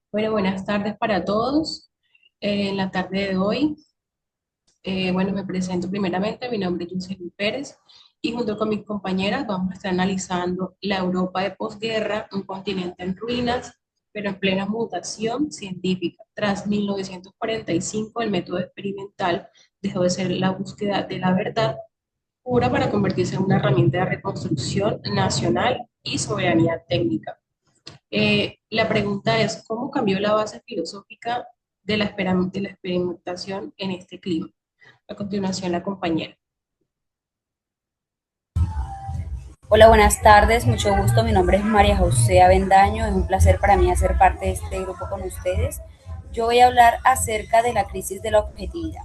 Bueno, buenas tardes para todos. En la tarde de hoy, me presento primeramente, mi nombre es Yuseli Pérez y junto con mis compañeras vamos a estar analizando la Europa de posguerra, un continente en ruinas, pero en plena mutación científica. Tras 1945, el método experimental dejó de ser la búsqueda de la verdad pura para convertirse en una herramienta de reconstrucción nacional y soberanía técnica. La pregunta es, ¿cómo cambió la base filosófica de la experimentación en este clima? A continuación, la compañera. Hola, buenas tardes, mucho gusto. Mi nombre es María José Avendaño. Es un placer para mí hacer parte de este grupo con ustedes. Yo voy a hablar acerca de la crisis de la objetividad.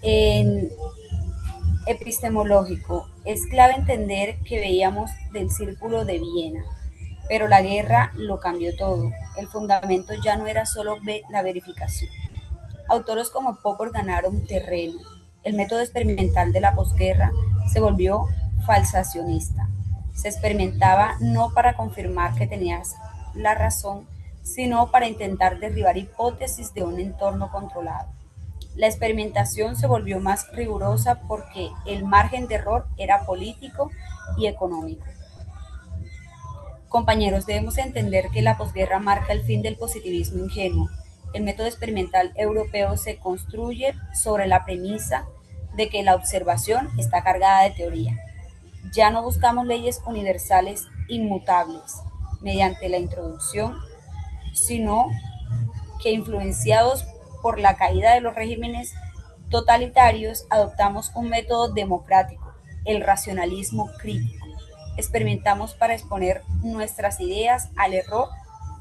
En epistemológico, es clave entender que veíamos del círculo de Viena, pero la guerra lo cambió todo. El fundamento ya no era solo la verificación. Autores como Popper ganaron terreno. El método experimental de la posguerra se volvió falsacionista. Se experimentaba no para confirmar que tenías la razón, sino para intentar derribar hipótesis de un entorno controlado. La experimentación se volvió más rigurosa porque el margen de error era político y económico. Compañeros, debemos entender que la posguerra marca el fin del positivismo ingenuo. El método experimental europeo se construye sobre la premisa de que la observación está cargada de teoría. Ya no buscamos leyes universales inmutables mediante la introducción, sino que influenciados por la caída de los regímenes totalitarios adoptamos un método democrático, el racionalismo crítico. Experimentamos para exponer nuestras ideas al error,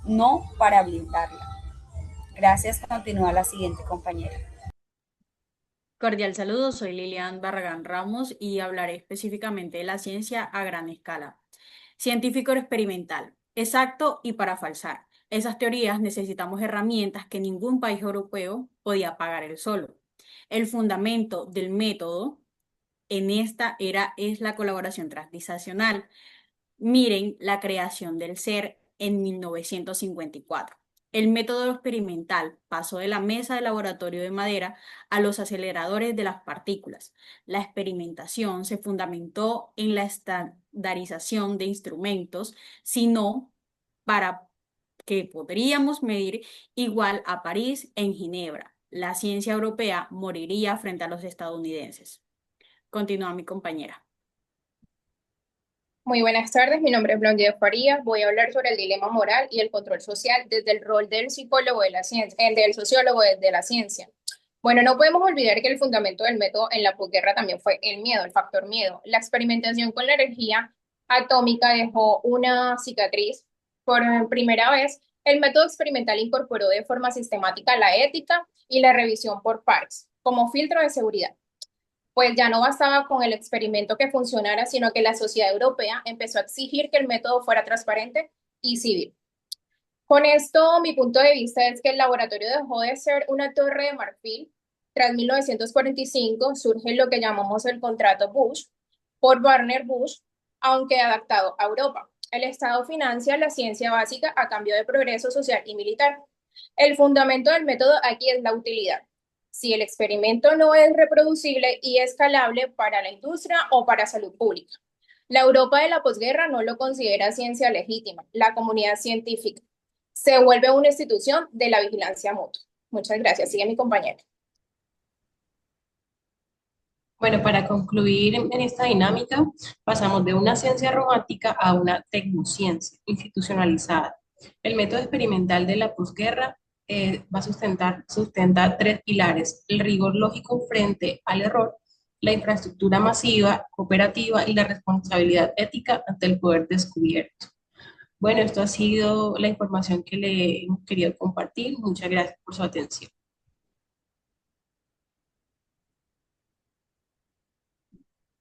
no para blindarla. Gracias. Continúa la siguiente compañera. Cordial saludo, soy Lilian Barragán Ramos y hablaré específicamente de la ciencia a gran escala. Científico experimental, exacto y para falsar. Esas teorías necesitamos herramientas que ningún país europeo podía pagar él solo. El fundamento del método en esta era es la colaboración transnacional. Miren la creación del ser en 1954. El método experimental pasó de la mesa de laboratorio de madera a los aceleradores de las partículas. La experimentación se fundamentó en la estandarización de instrumentos, sino para que podríamos medir igual a París en Ginebra. La ciencia europea moriría frente a los estadounidenses. Continúa mi compañera. Muy buenas tardes, mi nombre es Blondie Farías. Voy a hablar sobre el dilema moral y el control social desde el rol del psicólogo de la ciencia, del sociólogo de la ciencia. Bueno, no podemos olvidar que el fundamento del método en la posguerra también fue el miedo, el factor miedo. La experimentación con la energía atómica dejó una cicatriz. Por primera vez, el método experimental incorporó de forma sistemática la ética y la revisión por pares como filtro de seguridad. Pues ya no bastaba con el experimento que funcionara, sino que la sociedad europea empezó a exigir que el método fuera transparente y civil. Con esto, mi punto de vista es que el laboratorio dejó de ser una torre de marfil. Tras 1945 surge lo que llamamos el contrato Bush por Warner Bush, aunque adaptado a Europa. El Estado financia la ciencia básica a cambio de progreso social y militar. El fundamento del método aquí es la utilidad. Si el experimento no es reproducible y escalable para la industria o para salud pública. La Europa de la posguerra no lo considera ciencia legítima. La comunidad científica se vuelve una institución de la vigilancia mutua. Muchas gracias. Sigue mi compañero. Bueno, para concluir en esta dinámica, pasamos de una ciencia romántica a una tecnociencia institucionalizada. El método experimental de la posguerra va a sustenta tres pilares: el rigor lógico frente al error, la infraestructura masiva, cooperativa y la responsabilidad ética ante el poder descubierto. Bueno, esto ha sido la información que le hemos querido compartir. Muchas gracias por su atención.